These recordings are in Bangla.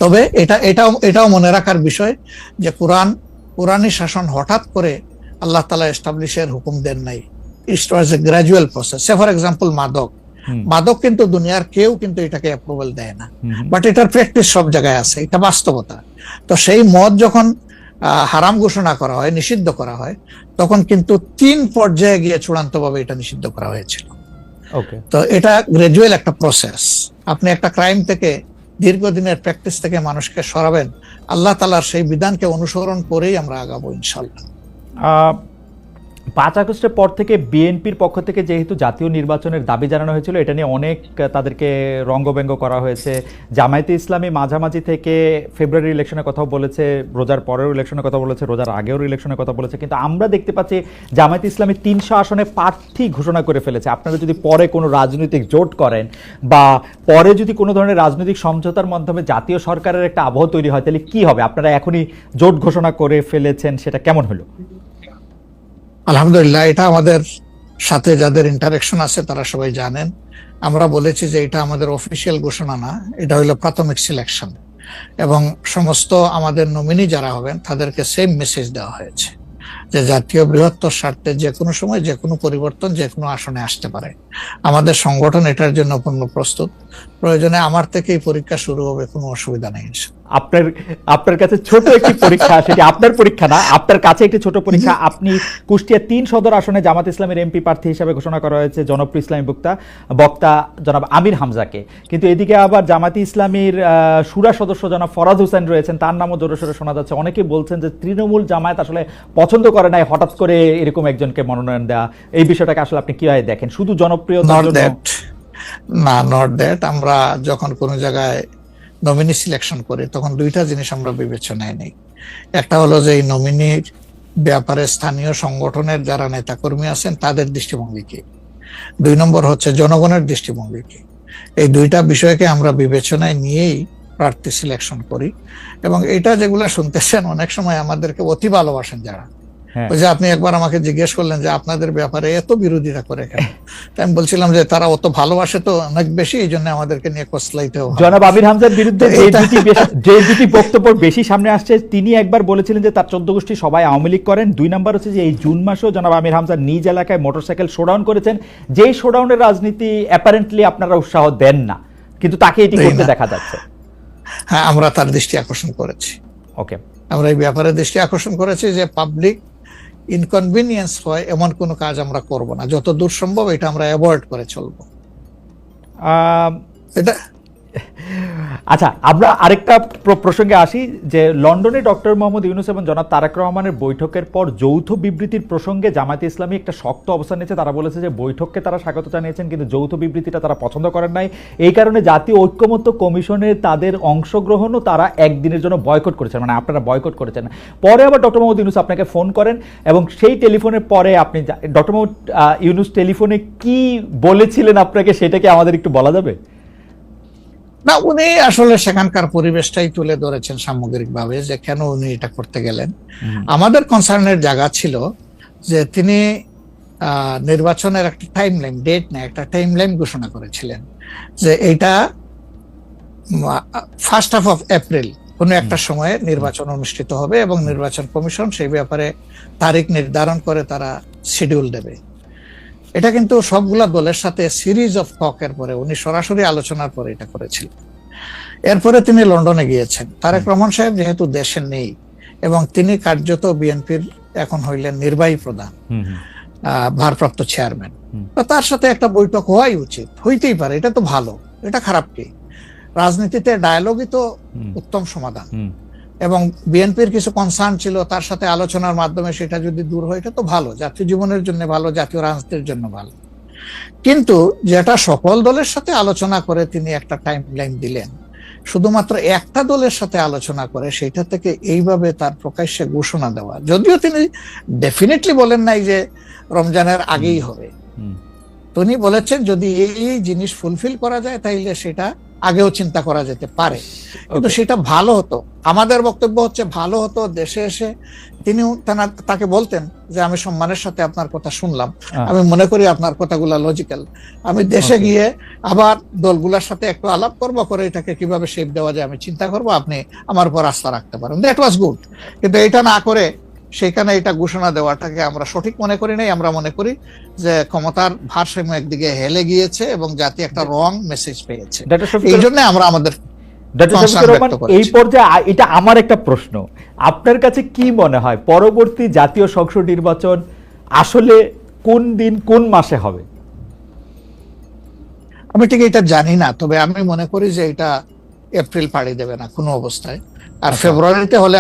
তবে এটাও মনে রাখার বিষয় যে কোরআনী শাসন হঠাৎ করে আল্লাহ তাআলা এস্টাবলিশের হুকুম দেন নাই। It was a gradual process. For example মাদক কিন্তু দুনিয়ার কেউ কিন্তু এটাকে অ্যাপ্রুভাল দেয় না, বাট এটার প্র্যাকটিস সব জায়গায় আছে, এটা বাস্তবতা। তো সেই মদ যখন হারাম ঘোষণা করা হয়, নিষিদ্ধ করা হয়, তখন কিন্তু 3 পর্যায়ে গিয়ে চূড়ান্ত ভাবে এটা নিষিদ্ধ করা হয়েছিল। তো এটা গ্রাজুয়াল একটা প্রসেস। আপনি একটা ক্রাইম থেকে, দীর্ঘদিনের প্র্যাকটিস থেকে মানুষকে সরাবেন, আল্লাহ তাআলার সেই বিধানকে অনুসরণ করেই আমরা আগাবো ইনশাআল্লাহ। 5 আগস্টের পর থেকে বিএনপির পক্ষ থেকে যেহেতু জাতীয় নির্বাচনের দাবি জানানো হয়েছিল, এটা নিয়ে অনেক তাদেরকে রঙ্গব্যঙ্গ করা হয়েছে। জামায়াতে ইসলামী মাঝামাঝি থেকে ফেব্রুয়ারি ইলেকশনের কথাও বলেছে, রোজার পরেও ইলেকশনের কথা বলেছে, রোজার আগেও ইলেকশনের কথা বলেছে, কিন্তু আমরা দেখতে পাচ্ছি জামায়াতে ইসলামী 300 আসনে প্রার্থী ঘোষণা করে ফেলেছে। আপনারা যদি পরে কোনো রাজনৈতিক জোট করেন বা পরে যদি কোনো ধরনের রাজনৈতিক সমঝোতার মাধ্যমে জাতীয় সরকারের একটা আবহ তৈরি হয়, তাহলে কি হবে? আপনারা এখনই জোট ঘোষণা করে ফেলেছেন, সেটা কেমন হলো? আলহামদুলিল্লাহ, এটা আমাদের সাথে যাদের ইন্টারেকশন আছে তারা সবাই জানেন। আমরা বলেছি যে এটা আমাদের অফিসিয়াল ঘোষণা না, এটা হলো প্রাথমিক সিলেকশন, এবং সমস্ত আমাদের নমিনি যারা হবেন তাদেরকে সেম মেসেজ দেওয়া হয়েছে যে জাতীয় বৃহত্তর স্বার্থে যে কোনো সময় যে কোনো পরিবর্তন যে কোনো আসনে আসতে পারে। আমাদের সংগঠন এটার জন্য পূর্ণ প্রস্তুত। প্রয়োজনে আমার থেকেই পরীক্ষা শুরু হবে, কোনো অসুবিধা নেই। আপনার কাছে ছোট একটি পরীক্ষা, সেটি আপনার পরীক্ষা না, আপনার কাছে একটি ছোট পরীক্ষা। আপনি কুষ্টিয়া 3 সদর আসনে জামাত ইসলামের এমপি প্রার্থী হিসেবে ঘোষণা করা হয়েছে জনপ্রিয় ইসলামী বক্তা জনাব আমির হামজাকে, কিন্তু এদিকে আবার জামাতি ইসলামীর শুরা সদস্য জনাব ফরাদ হোসেন রয়েছেন, তার নামও জোরে সোরে শোনা যাচ্ছে। অনেকে বলছেন যে তৃণমূল জামায়াত আসলে পছন্দ করে নাই হঠাৎ করে এরকম একজনকে মনোনয়ন দেওয়া। এই বিষয়টাকে আসলে আপনি কিভাবে দেখেন? শুধু জনপ্রিয়তার জন্য না, নট দ্যাট। আমরা যখন কোনো জায়গায় নমিনি সিলেকশন করি তখন 2টা জিনিস আমরা বিবেচনায় নেই। একটা হলো যে এই নমিনির ব্যাপারে স্থানীয় সংগঠনের যারা নেতাকর্মী আছেন তাদের দৃষ্টিভঙ্গি কি, 2 নম্বর হচ্ছে জনগণের দৃষ্টিভঙ্গি কি। এই 2টা বিষয়কে আমরা বিবেচনায় নিয়েই প্রার্থী সিলেকশন করি। এবং এটা যেগুলো শুনতেছেন, অনেক সময় আমাদেরকে অতি ভালোবাসেন যারা, ওই যে আপনি একবার আমাকে জিজ্ঞেস করলেন যে আপনাদের ব্যাপারে এত বিরোধিতা করে কেন, আমি বলছিলাম যে তারা অত ভালোবাসে তো অনেক বেশি, এই জন্য আমাদেরকে নিয়ে কসলাইতে হবে। জনাব আমির হামজার বিরুদ্ধে যে দুটি বক্তব্য বেশি সামনে আসছে, তিনি একবার বলেছিলেন যে তার 14 গোষ্ঠী সবাই আওয়ামী লীগ করেন। 2 নাম্বার হচ্ছে যে এই জুন মাসেও জনাব আমির হামজা নিজ এলাকায় মোটরসাইকেল শোডাউন করেছেন, যেই শোডাউনের রাজনীতি অ্যাপারেন্টলি আপনারা উৎসাহ দেন না, কিন্তু তাকে এটি করতে দেখা যাচ্ছে। হ্যাঁ, আমরা তার দৃষ্টি আকর্ষণ করেছি। ওকে, আমরা এই ব্যাপারে দৃষ্টি আকর্ষণ করেছি যে পাবলিক ইনকনভিনিয়েন্স হয় এমন কোনো কাজ আমরা করব না, যত দূর সম্ভব এটা আমরা অ্যাভয়েড করে চলবো। এটা আচ্ছা, আমরা আরেকটা প্রসঙ্গে আসি যে লন্ডনে ডক্টর মোহাম্মদ ইউনূস এবং জনাব তারেক রহমানের বৈঠকের পর যৌথ বিবৃতির প্রসঙ্গে জামায়াতে ইসলামী একটা শক্ত অবস্থান নিয়েছে। তারা বলেছে যে বৈঠককে তারা স্বাগত জানিয়েছেন, কিন্তু যৌথ বিবৃতিটা তারা পছন্দ করেন নাই। এই কারণে জাতীয় ঐক্যমত্য কমিশনে তাদের অংশগ্রহণও তারা একদিনের জন্য বয়কট করেছেন, মানে আপনারা বয়কট করেছেন। পরে আবার ডক্টর মোহাম্মদ ইউনূস আপনাকে ফোন করেন এবং সেই টেলিফোনের পরে আপনি ডক্টর মোহাম্মদ ইউনূস টেলিফোনে কি বলেছিলেন আপনাকে, সেটাকে আমাদের একটু বলা যাবে? না, উনি আসলে সেখানকার পরিবেশটাই তুলে ধরেছেন সামগ্রিকভাবে যে কেন উনি এটা করতে গেলেন। আমাদের কনসার্নের জায়গা ছিল যে তিনি নির্বাচনের একটা টাইম লাইন, ডেট না, একটা টাইম লাইন ঘোষণা করেছিলেন যে এইটা ফার্স্ট হাফ অফ এপ্রিল কোনো একটা সময়ে নির্বাচন অনুষ্ঠিত হবে এবং নির্বাচন কমিশন সেই ব্যাপারে তারিখ নির্ধারণ করে তারা শিডিউল দেবে। এটা কিন্তু সবগুলা দলের সাথে সিরিজ অফ টকের পরে, উনি সরাসরি আলোচনার পরে এটা করেছিলেন। এরপরে তিনি লন্ডনে গিয়েছেন। তারেক রহমান সাহেব যেহেতু দেশে নেই এবং তিনি কার্যত বিএনপির এখন হইলেন নির্বাহী প্রধান, ভারপ্রাপ্ত চেয়ারম্যান, তার সাথে একটা বৈঠক হওয়াই উচিত, হইতেই পারে, এটা তো ভালো, এটা খারাপ কি? রাজনীতিতে ডায়ালগই তো উত্তম সমাধান। এবং বিএনপির কিছু কনসার্ন ছিল, তার সাথে আলোচনার মাধ্যমে সেটা যদি দূর হয় এটা তো ভালো, জাতীয় জীবনের জন্য ভালো, জাতীয় রাজনীতির জন্য ভালো। কিন্তু যেটা সকল দলের সাথে আলোচনা করে তিনি একটা টাইম লাইন দিলেন, শুধুমাত্র একটা দলের সাথে আলোচনা করে সেটা থেকে এইভাবে তার প্রকাশ্যে ঘোষণা দেওয়া, যদিও তিনি ডেফিনেটলি বলেন নাই যে রমজানের আগেই হবে, তিনি বলেছেন যদি এই জিনিস ফুলফিল করা যায় তাইলে সেটা আগেও চিন্তা করা যেতে পারে, কিন্তু সেটা ভালো হতো। আমাদের বক্তব্য হচ্ছে ভালো হতো দেশে এসে তিনি তাকে বলতেন যে আমি সম্মানের সাথে আপনার কথা শুনলাম, আমি মনে করি আপনার কথাগুলো লজিক্যাল, আমি দেশে গিয়ে আবার দলগুলোর সাথে একটু আলাপ করবো, করে এটাকে কিভাবে শেপ দেওয়া যায় আমি চিন্তা করব, আপনি আমার উপর আস্থা রাখতে পারেন। That was good. কিন্তু এটা না করে সেখানে এটা ঘোষণা দেওয়াটাকে আমরা সঠিক মনে করি নাই। আমরা মনে করি যে ক্ষমতার ভারসাম্য একদিকে হেলে গিয়েছে এবং জাতি একটা রং মেসেজ পেয়েছে। এই জন্য আমরা আমাদের এই পর্যায়ে এটা আমার একটা প্রশ্ন, আপনার কাছে কি মনে হয় পরবর্তী জাতীয় সংসদ নির্বাচন আসলে কোন দিন কোন মাসে হবে? আমি ঠিক এটা জানি না, তবে আমি মনে করি যে এটা এপ্রিল পাড়ি দেবে না কোনো অবস্থায়। আর ফেব্রুয়ারিতে হলে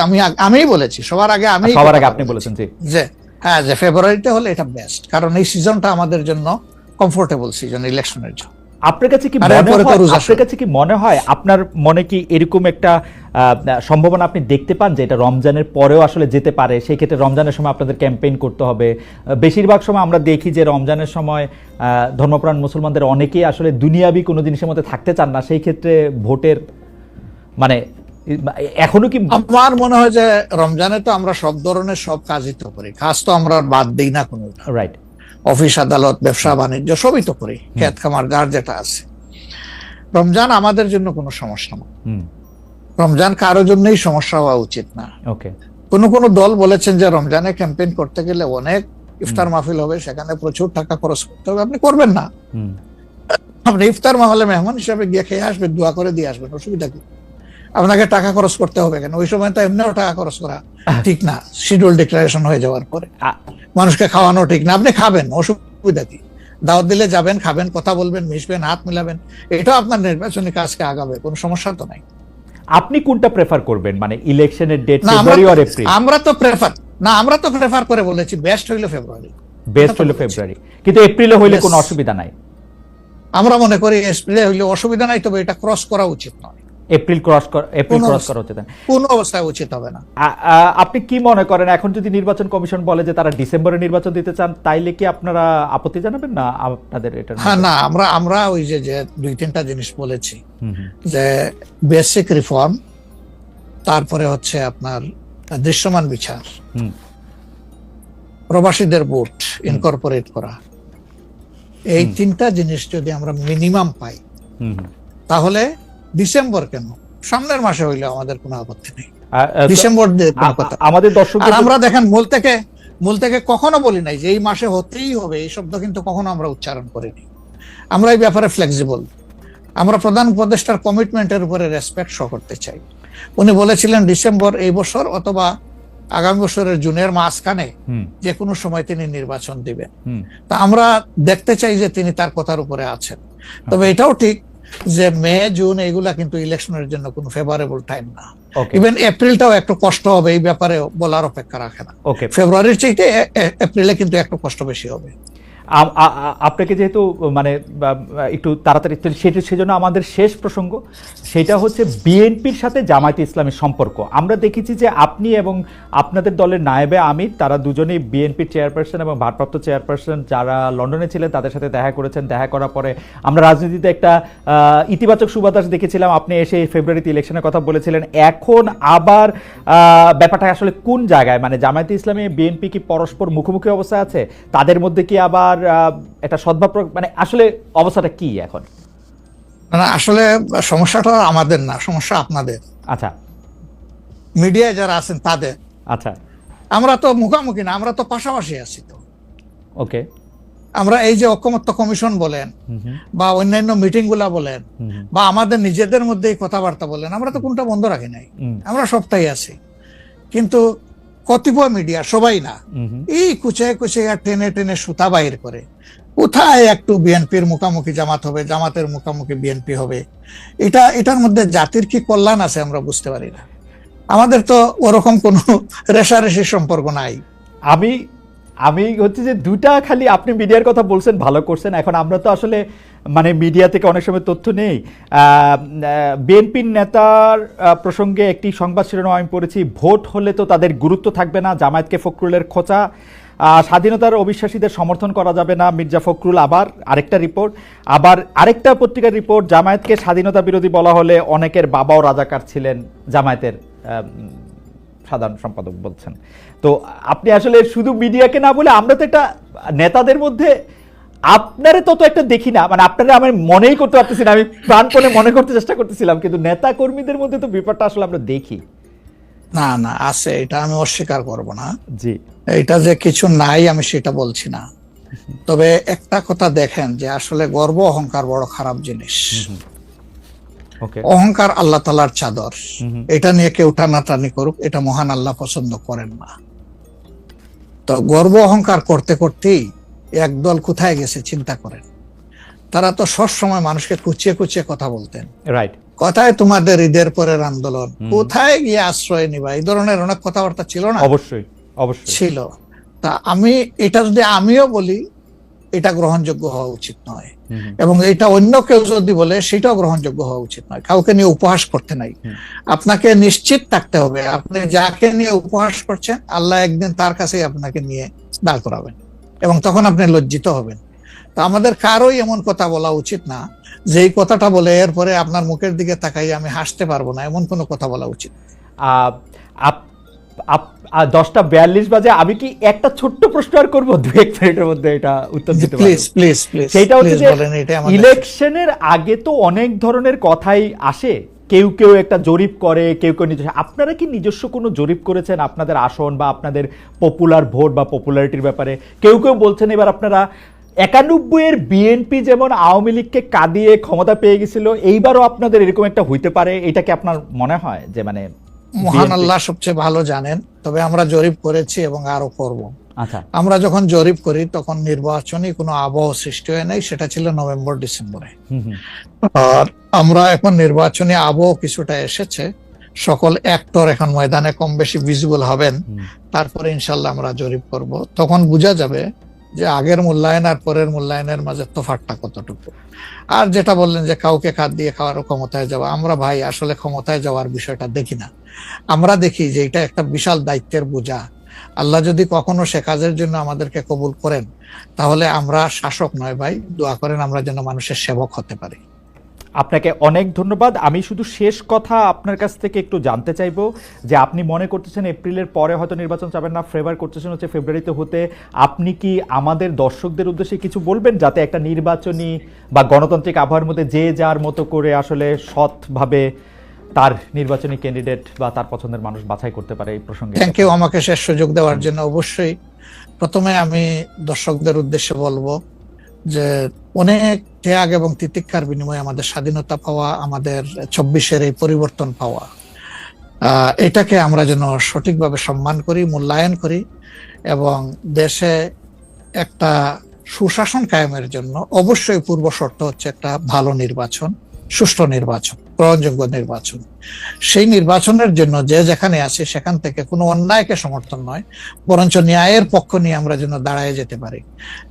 আমিই বলেছি সবার আগে, আপনি বলেছেন যে হ্যাঁ, যে ফেব্রুয়ারিতে হলে এটা বেস্ট, কারণ এই সিজনটা আমাদের জন্য কমফোর্টেবল সিজন ইলেকশনের জন্য। আপনার কাছে কি মনে হয় আপনার মনে কি এরকম একটা সম্ভাবনা আপনি দেখতে পান যে এটা রমজানের পরেও আসলে যেতে পারে? সেই ক্ষেত্রে রমজানের সময় আপনাদের ক্যাম্পেইন করতে হবে। বেশিরভাগ সময় আমরা দেখি যে রমজানের সময় ধর্মপ্রাণ মুসলমানদের অনেকেই আসলে দুনিয়াবি কোনো জিনিসের মধ্যে থাকতে চান না, সেই ক্ষেত্রে ভোটের মানে এখনো কি? আমার মনে হয় যে রমজানে তো আমরা সব ধরনের সব কাজই তো করি, কাজ তো আমরা বাদ দিই না কোনো, রাইট? অফিস আদালত ব্যবসা বাণিজ্য সবই তো করি, খেত খামার যার যেটা আছে। রমজান আমাদের জন্য কোনো সমস্যা না, রমজান কারোর জন্যই সমস্যা হওয়া উচিত না। কোন দল বলেছেন যে রমজানে ক্যাম্পেইন করতে গেলে অনেক ইফতার মাহফিল হবে, সেখানে প্রচুর টাকা খরচ করতে হবে, আপনি করবেন না। আপনি ইফতার মাহফিলে মেহমান হিসাবে গিয়ে খেয়ে আসবেন, দোয়া করে দিয়ে আসবেন, অসুবিধা কি? আপনাকে টাকা খরচ করতে হবে কেন? ওই সময় তো এমনিও টাকা খরচ করা ঠিক না, শিডিউল ডিক্লারেশন হয়ে যাওয়ার পরে মানুষকে খাওয়ানো ঠিক না। আপনি খাবেন, অসুবিধা কি? দাওয়াত দিলে যাবেন, খাবেন, কথা বলবেন, মিশবেন, হাত মিলাবেন, এটাও আপনার নির্বাচনী কাজকে আগাবে, কোনো সমস্যা তো নাই। আপনি কোনটা প্রেফার করবেন, মানে ইলেকশনের ডেট ফেব্রুয়ারি আর এপ্রিল? আমরা তো প্রেফার করে বলেছি বেস্ট হইলো ফেব্রুয়ারি, কিন্তু এপ্রিলে হইলে কোনো অসুবিধা নাই। আমরা মনে করি এপ্রিলে হইলে অসুবিধা নাই, তবে এটা ক্রস করা উচিত নয়। এপ্রিল ক্রস করা উচিত না, কোন অবস্থায় উচিত হবে না। আপনি কি মনে করেন এখন যদি নির্বাচন কমিশন বলে যে তারা ডিসেম্বরে নির্বাচন দিতে চান, তাইলে কি আপনারা আপত্তি জানাবেন না আপনাদের এটা? হ্যাঁ, না, আমরা ওই যে 2-3টা জিনিস বলেছি, যে বেসিক রিফর্ম, তারপরে হচ্ছে আপনার দৃশ্যমান বিচার, প্রবাসীদের ভোট ইনকর্পোরেট করা, এই 3টা জিনিস যদি আমরা মিনিমাম পাই তাহলে ডিসেম্বর কেন, সামনের মাসে হইলে আমাদের কোনো আপত্তি নেই। ডিসেম্বর আমাদের দর্শক, আমরা দেখেন মূল থেকে কখনো বলি নাই যে এই মাসে হতেই হবে, এই শব্দ কিন্তু কখনো আমরা উচ্চারণ করিনি। আমরা এই ব্যাপারে ফ্লেক্সিবল। আমরা প্রধান উপদেষ্টার কমিটমেন্টের উপরে রেসপেক্ট শো করতে চাই। উনি বলেছিলেন ডিসেম্বর এই বছর অথবা আগামী বছরের জুনের মাঝখানে যে কোনো সময় তিনি নির্বাচন দিবেন। তা আমরা দেখতে চাই যে তিনি তার কথার উপরে আছেন। তবে এটাও ঠিক যে মে জুন এগুলা কিন্তু ইলেকশনের জন্য কোনো ফেভারেবল টাইম না। ইভেন এপ্রিলটাও একটু কষ্ট হবে, এই ব্যাপারে বলার অপেক্ষা রাখে না। ফেব্রুয়ারির চাইতে এপ্রিলে কিন্তু একটু কষ্ট বেশি হবে। আপনাকে যেহেতু মানে একটু তাড়াতাড়ি, সেজন্য আমাদের শেষ প্রসঙ্গ সেটা হচ্ছে বিএনপির সাথে জামায়াতে ইসলামের সম্পর্ক। আমরা দেখেছি যে আপনি এবং আপনাদের দলের নায়েবে আমির, তারা দুজনেই বিএনপির চেয়ারপারসন এবং ভারপ্রাপ্ত চেয়ারপারসন যারা লন্ডনে ছিলেন তাদের সাথে দেখা করেছেন। দেখা করার পরে আমরা রাজনীতিতে একটা ইতিবাচক সুবাতাস দেখেছিলাম। আপনি এসে ফেব্রুয়ারিতে ইলেকশনের কথা বলেছিলেন। এখন আবার ব্যাপারটা আসলে কোন জায়গায়, মানে জামায়াতে ইসলামী বিএনপি কি পরস্পর মুখোমুখি অবস্থায় আছে? তাদের মধ্যে কি আবার একটা সদ্ভাব, মানে আসলে অবস্থাটা কি এখন? না, আসলে সমস্যাটা আমাদের না, সমস্যা আপনাদের। আচ্ছা, মিডিয়ায় যারা আছেন তাদের। আচ্ছা, আমরা তো মুখোমুখি না, আমরা তো পাশাপাশি আছি। তো ওকে, আমরা এই যে ঐকমত্য কমিশন বলেন বা অন্যান্য মিটিং গুলা বলেন বা আমাদের নিজেদের মধ্যে কথাবার্তা বলেন, আমরা তো কোনটা বন্ধ রাখি নাই, আমরা সবটাই আছি। কিন্তু কতিপয় মিডিয়া, সবাই না, এই কুচায় কুচাইয়া টেনে টেনে সুতা বাহির করে কোথায় একটু বিএনপির মুখামুখি জামাত হবে, জামাতের মুখামুখি বিএনপি হবে। এটার মধ্যে জাতির কি কল্যাণ আছে আমরা বুঝতে পারি না। আমাদের তো ওরকম কোনো রেশারেশির সম্পর্ক নাই। আমি হচ্ছে যে দুটা, খালি আপনি মিডিয়ার কথা বলছেন, ভালো করছেন। এখন আমরা তো আসলে মানে মিডিয়া থেকে অনেক সময় তথ্য নেই। বিএনপির নেতার প্রসঙ্গে একটি সংবাদ শিরোনাম আমি পড়েছি, ভোট হলে তো তাদের গুরুত্ব থাকবে না, জামায়াতকে ফখরুলের খোঁচা। স্বাধীনতার অবিশ্বাসীদের সমর্থন করা যাবে না, মির্জা ফখরুল। আবার আরেকটা রিপোর্ট, আবার আরেকটা পত্রিকার রিপোর্ট, জামায়াতকে স্বাধীনতা বিরোধী বলা হলে অনেকের বাবাও রাজাকার ছিলেন, জামায়াতের সাধারণ সম্পাদক বলছেন। তো আপনি আসলে শুধু মিডিয়াকে না বলে, আমরা তো একটা নেতাদের মধ্যে আপনারে তত একটা দেখি না, মানে আপনারা আমি মনেই করতে পারতেছি না, আমি প্রাণপণে মনে করতে চেষ্টা করতেছিলাম, কিন্তু নেতা কর্মীদের মধ্যে তো ব্যাপারটা আসলে আমরা দেখি। না না, আছে, এটা আমি অস্বীকার করব না। জি, এটা যে কিছু নাই আমি সেটা বলছি না, তবে একটা কথা দেখেন যে আসলে গর্ব অহংকার বড় খারাপ জিনিস। ওকে, অহংকার আল্লাহ তাআলার চাদর, এটা নিয়ে কেউ টানাটানি করুক, এটা মহান আল্লাহ পছন্দ করেন না। তো গর্ব অহংকার করতে করতেই একদল কোথায় গেছে চিন্তা করেন। তারা তো সব সময় মানুষকে কুচিয়ে কুচিয়ে কথা বলতেন, রাইট। কোথায় তোমাদের ঈদের পরের আন্দোলন, কোথায় গিয়ে আশ্রয় নিবা, এই ধরনের অনেক কথাবার্তা ছিল না? অবশ্যই অবশ্যই ছিল। তা আমি এটা যদি আমিও বলি, এটা গ্রহণযোগ্য হওয়া উচিত নয়, এবং এটা অন্য কেউ যদি বলে সেটাও গ্রহণযোগ্য হওয়া উচিত নয়। কাউকে নিয়ে উপহাস করতে নাই। আপনাকে নিশ্চিত থাকতে হবে আপনি যাকে নিয়ে উপহাস করছেন, আল্লাহ একদিন তার কাছেই আপনাকে নিয়ে দাঁড় করাবেন, এবং তখন আপনি লজ্জিত হবেন। তো আমাদের কারোই এমন কথা বলা উচিত না যেই কথাটা বলে এরপরে আপনার মুখের দিকে তাকাই আমি হাসতে পারবো না, এমন কোনো কথা বলা উচিত। 10:42 বাজে, আমি কি একটা ছোট্ট প্রশ্ন আর করবো 2-1 মিনিটের মধ্যে, এটা উত্তর দিতে পারবো? প্লিজ প্লিজ প্লিজ, সেটা হচ্ছে যে বলেন। এটা আমাদের ইলেকশনের আগে তো অনেক ধরনের কথাই আসে, কেউ কেউ একটা জরিপ করে, কেউ কেউ নিজস্ব। আপনারা কি নিজস্ব কোনো জরিপ করেছেন আপনাদের আসন বা আপনাদের পপুলার ভোট বা পপুলারিটির ব্যাপারে? কেউ কেউ বলছেন এবার আপনারা 91-এর বিএনপি যেমন আওয়ামী লীগকে কাঁদিয়ে ক্ষমতা পেয়ে গেছিল, এইবারও আপনাদের এরকম একটা হইতে পারে, এটা কি আপনার মনে হয় যে মানে? মহান আল্লাহ সবচেয়ে ভালো জানেন, তবে আমরা জরিপ করেছি এবং আরো করব। আচ্ছা, আমরা যখন জরিপ করি তখন নির্বাচনী কোনো আবহ সৃষ্টি হয় নাই, সেটা ছিল নভেম্বর ডিসেম্বরে। আর আমরা এখন নির্বাচনী আবহ কিছুটা এসেছে, সকল অ্যাক্টর এখন ময়দানে কম বেশি ভিজিবল হবেন, তারপরে ইনশাল্লাহ আমরা জরিপ করব। তখন বোঝা যাবে যে আগের মূল্যায়ন আর পরের মূল্যায়নের মাঝে তফাৎটা কতটুকু। আর যেটা বললেন যে কাউকে খাদ দিয়ে খাওয়ার ক্ষমতায় যাওয়া, আমরা ভাই আসলে ক্ষমতায় যাওয়ার বিষয়টা দেখি না। আমরা দেখি যে এটা একটা বিশাল দায়িত্বের বোঝা। আল্লাহ যদি কখনো সে কাজের জন্য আমাদেরকে কবুল করেন, তাহলে আমরা শাসক নয় ভাই, দোয়া করেন আমরা যেন মানুষের সেবক হতে পারি। আপনাকে অনেক ধন্যবাদ। আমি শুধু শেষ কথা আপনার কাছ থেকে একটু জানতে চাইবো যে আপনি মনে করতেছেন এপ্রিলের পরে হয়তো নির্বাচন চাবেন না, ফেভার করতেছেন হচ্ছে ফেব্রুয়ারিতে হতে। আপনি কি আমাদের দর্শকদের উদ্দেশ্যে কিছু বলবেন যাতে একটা নির্বাচনী বা গণতান্ত্রিক আবহাওয়ার মধ্যে যে যার মতো করে আসলে সৎভাবে তার নির্বাচনী ক্যান্ডিডেট বা তার পছন্দের মানুষ বাছাই করতে পারে? এই প্রসঙ্গে থ্যাংক ইউ আমাকে শেষ সুযোগ দেওয়ার জন্য। অবশ্যই প্রথমে আমি দর্শকদের উদ্দেশ্যে বলবো যে অনেক ত্যাগ এবং তিতিক্ষার বিনিময়ে আমাদের স্বাধীনতা পাওয়া, আমাদের 24-এর এই পরিবর্তন পাওয়া, এটাকে আমরা যেন সঠিকভাবে সম্মান করি, মূল্যায়ন করি, এবং দেশে একটা সুশাসন কায়েমের জন্য অবশ্যই পূর্ব শর্ত হচ্ছে একটা ভালো নির্বাচন, সুষ্ঠু নির্বাচন, গ্রহণযোগ্য নির্বাচন। সেই নির্বাচনের জন্য যে যেখানে আছে সেখান থেকে কোনো অন্যায়কে সমর্থন নয়, বরঞ্চ ন্যায়ের পক্ষ নিয়ে আমরা যেন দাঁড়ায় যেতে পারি।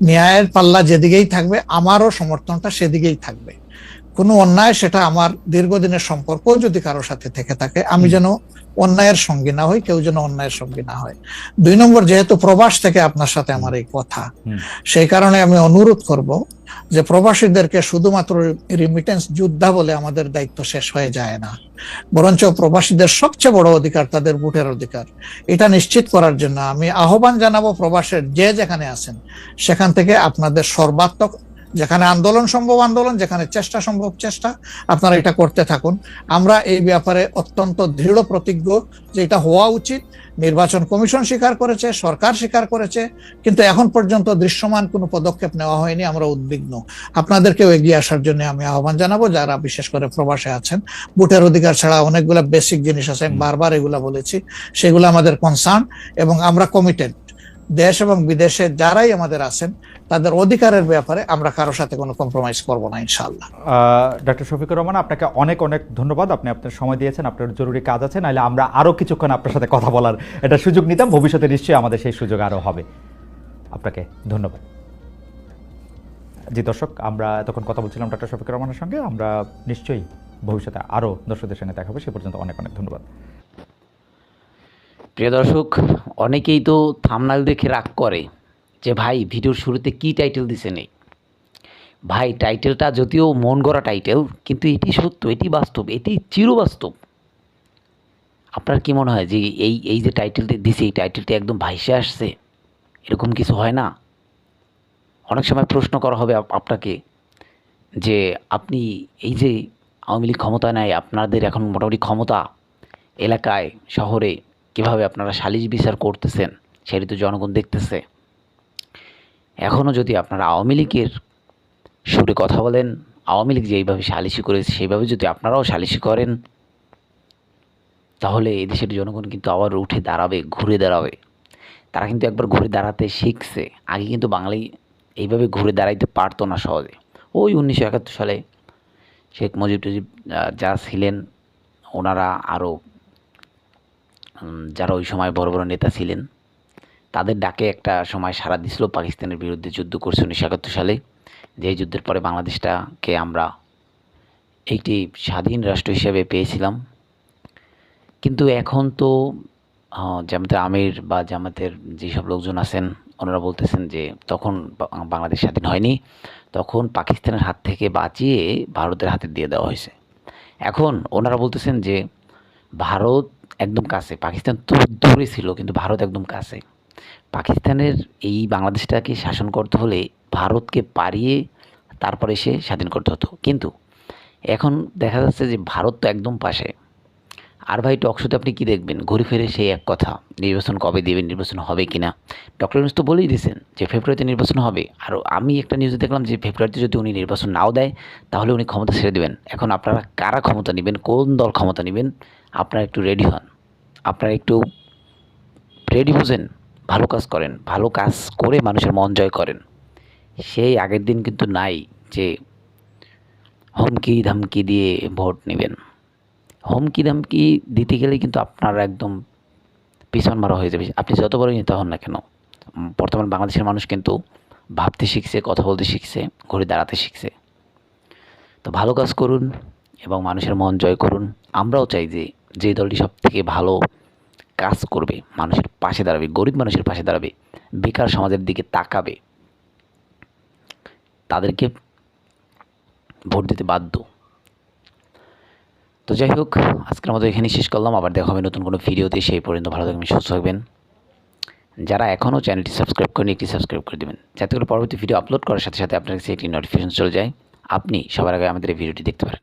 ন্যায়ের পাল্লা যেদিকেই থাকবে আমারও সমর্থনটা সেদিকেই থাকবে। কোনো অন্যায়, সেটা আমার দীর্ঘদিনের সম্পর্ক যদি কারোর সাথে থেকে থাকে, আমি যেন অন্যায়ের সঙ্গী না হই, কেউ যেন অন্যায়ের সঙ্গী না হয়। 2 নম্বর, যেহেতু প্রবাস থেকে আপনার সাথে আমার এই কথা, সেই কারণে আমি অনুরোধ করব যে প্রবাসীদেরকে শুধুমাত্র রিমিটেন্স যোদ্ধা বলে আমাদের দায়িত্ব শেষ হয়ে যায় না, বরঞ্চ প্রবাসীদের সবচেয়ে বড় অধিকার তাদের ভোটের অধিকার। এটা নিশ্চিত করার জন্য আমি আহ্বান জানাবো প্রবাসের যে যেখানে আছেন সেখান থেকে আপনাদের সর্বাত্মক, যেখানে আন্দোলন সম্ভব আন্দোলন, যেখানে চেষ্টা সম্ভব চেষ্টা, আপনারা এটা করতে থাকুন। আমরা এই ব্যাপারে অত্যন্ত দৃঢ় প্রতিজ্ঞ যে এটা হওয়া উচিত। নির্বাচন কমিশন স্বীকার করেছে, সরকার স্বীকার করেছে, কিন্তু এখন পর্যন্ত দৃশ্যমান কোনো পদক্ষেপ নেওয়া হয়নি। আমরা উদ্বিগ্ন। আপনাদেরকেও এগিয়ে আসার জন্য আমি আহ্বান জানাবো, যারা বিশেষ করে প্রবাসে আছেন। ভোটের অধিকার ছাড়া অনেকগুলো বেসিক জিনিস আছে, আমি বারবার এগুলা বলেছি, সেগুলো আমাদের কনসার্ন, এবং আমরা কমিটেড। দেশ এবং বিদেশে যারাই আমাদের আছেন তাদের অধিকারের ব্যাপারে আমরা কারোর সাথে কোনো কম্প্রোমাইজ করব না ইনশাআল্লাহ। ডক্টর শফিকুর রহমান, আপনাকে অনেক অনেক ধন্যবাদ। আপনি আপনার সময় দিয়েছেন, আপনার জরুরি কাজ আছে, নাহলে আমরা আরো কিছুক্ষণ আপনার সাথে কথা বলার এটা সুযোগ নিতাম। ভবিষ্যতে নিশ্চয়ই আমাদের সেই সুযোগ আরো হবে। আপনাকে ধন্যবাদ। জি দর্শক, আমরা এতক্ষণ কথা বলছিলাম ডক্টর শফিকুর রহমানের সঙ্গে। আমরা নিশ্চয়ই ভবিষ্যতে আরো দর্শকদের সঙ্গে দেখা হবে। সে পর্যন্ত অনেক অনেক ধন্যবাদ। প্রিয় দর্শক, অনেকেই তো থাম্বনেল দেখে রাগ করে যে ভাই ভিডিওর শুরুতে কি টাইটেল দিছে নেই, ভাই টাইটেলটা যদিও মন গড়া টাইটেল, কিন্তু এটি সত্য, এটি বাস্তব, এটি চিরবাস্তব। আপনার কি মনে হয় যে এই যে টাইটেলটি দিছে, এই টাইটেলটি একদম ভাইসে আসছে? এরকম কিছু হয় না? অনেক সময় প্রশ্ন করা হবে আপনাকে যে আপনি এই যে আওয়ামী লীগ ক্ষমতায় নাই, আপনাদের এখন মোটামুটি ক্ষমতা, এলাকায় শহরে কিভাবে আপনারা সালিশ বিচার করতেছেন সেটি তো জনগণ দেখতেছে। এখনও যদি আপনারা আওয়ামী লীগের সুরে কথা বলেন, আওয়ামী লীগ যেইভাবে সালিশি করেছে সেইভাবে যদি আপনারাও সালিশি করেন, তাহলে এদেশের জনগণ কিন্তু আবার উঠে দাঁড়াবে, ঘুরে দাঁড়াবে। তারা কিন্তু একবার ঘুরে দাঁড়াতে শিখছে। আগে কিন্তু বাঙালি এইভাবে ঘুরে দাঁড়াইতে পারতো না সহজে। ওই 1971 সালে শেখ মুজিব টুজিব যা ছিলেন, ওনারা আরও যারা ওই সময় বড় বড় নেতা ছিলেন, তাদের ডাকে একটা সময় সাড়া দিছিল, পাকিস্তানের বিরুদ্ধে যুদ্ধ করছে 1971 সালে। যেই যুদ্ধের পরে বাংলাদেশটাকে আমরা একটি স্বাধীন রাষ্ট্র হিসেবে পেয়েছিলাম। কিন্তু এখন তো জামাতের আমির বা জামাতের যেসব লোকজন আছেন, ওনারা বলতেছেন যে তখন বাংলাদেশ স্বাধীন হয়নি, তখন পাকিস্তানের হাত থেকে বাঁচিয়ে ভারতের হাতে দিয়ে দেওয়া হয়েছে। এখন ওনারা বলতেছেন যে ভারত একদম কাছে, পাকিস্তান তো দূরে ছিল, কিন্তু ভারত একদম কাছে। পাকিস্তানের এই বাংলাদেশটাকে শাসন করতে হলে ভারতকে পারিয়ে তারপরে সে স্বাধীন করতে হতো। কিন্তু এখন দেখা যাচ্ছে যে ভারত তো একদম পাশে। আর ভাই টকশোতে আপনি কি দেখবেন? ঘুরে ফিরে সেই এক কথা, নির্বাচন কবে দেবেন, নির্বাচন হবে কি না। ডক্টর ইউনূস তো বলেই দিয়েছেন যে ফেব্রুয়ারিতে নির্বাচন হবে। আর আমি একটা নিউজে দেখলাম যে ফেব্রুয়ারিতে যদি উনি নির্বাচন নাও দেয়, তাহলে উনি ক্ষমতা ছেড়ে দেবেন। এখন আপনারা কারা ক্ষমতা নেবেন, কোন দল ক্ষমতা নেবেন, আপনারা একটু রেডি হন, আপনারা একটু রেডি বুঝেন, ভালো কাজ করেন, ভালো কাজ করে মানুষের মন জয় করেন। সেই আগের দিন কিন্তু নাই যে হুমকি ধামকি দিয়ে ভোট নেবেন। হুমকি ধামকি দিতে গেলে কিন্তু আপনারা একদম পিছন মারা হয়ে যাবে। আপনি যত বড়ই নেতা হন না কেন, বর্তমান বাংলাদেশের মানুষ কিন্তু ভাবতে শিখছে, কথা বলতে শিখছে, ঘুরে দাঁড়াতে শিখছে। তো ভালো কাজ করুন এবং মানুষের মন জয় করুন। আমরাও চাই যে যে দলটি সবথেকে ভালো কাজ করবে, মানুষের পাশে দাঁড়াবে, গরিব মানুষের পাশে দাঁড়াবে, বেকার সমাজের দিকে তাকাবে, তাদেরকে ভোট দিতে বাধ্য। তো যাই হোক, আজকের মতো এখানেই শেষ করলাম। আবার দেখা হবে নতুন কোনো ভিডিওতে। সেই পর্যন্ত ভালো থাকবেন, সুস্থ থাকবেন। যারা এখনও চ্যানেলটি সাবস্ক্রাইব করেনি, একটি সাবস্ক্রাইব করে দেবেন, যাতে করে পরবর্তী ভিডিও আপলোড করার সাথে সাথে আপনার কাছে একটি নোটিফিকেশন চলে যায়, আপনি সবার আগে আমাদের এই ভিডিওটি দেখতে পারেন।